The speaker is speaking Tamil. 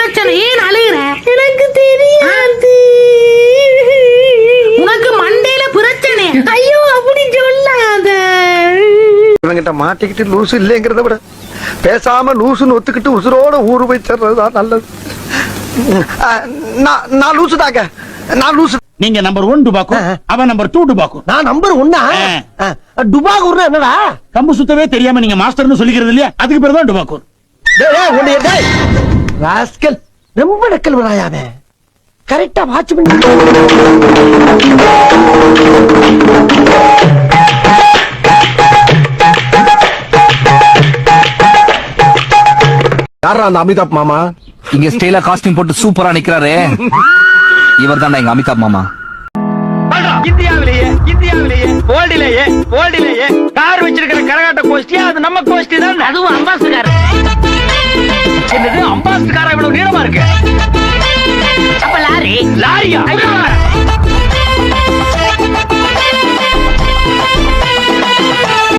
பிரச்சனை? ஏன் அழுகுற? எனக்கு தெரியாது. உனக்கு மண்டையில பிரச்சனை. ஐயோ அப்படி சொல்லாத. இவங்கிட்ட மாட்டிக்கிட்டு லூசு இல்லைங்கிறத விட பேசாம லூசுன்னு ஒத்துக்கிட்டு உசுரோட ஊரு போய் சேர்றதுதான் நல்லது. நான் லூசு தாங்க. நான் லூசு. நீங்க நம்பர் 1 டுபாக்கூர், அவன் நம்பர் 2 டுபாக்கூர். நான் நம்பர் 1. டுபாக்கூர் என்னடா? கம்பு சுத்தவே தெரியாம நீங்க மாஸ்டர்னு சொல்லிக்கிறது இல்லையா, அதுக்கு பேர் தான் டுபாக்கூர். ராஸ்கல், ரொம்ப நக்கல் வராயாவே. கரெக்டா வாட்ச் பண்ணி. யாரா அந்த அமிதாப் மாமா? இங்க ஸ்டைலா காஸ்டியூம் போட்டு சூப்பரா நிக்கிறாரு, இவர் தான் எங்க அமிதாப் மாமா. இந்தியாவிலேயே கார் வச்சிருக்கிற கரகாட்ட கோஷ்டி அது நம்ம கோஷ்டி தான். அதுவும் அம்பாஸ்டர். என்னது அம்பாஸ்டர் காரா இவ்வளவு நீளமா இருக்கு? அப்ப லாரி. லாரியா?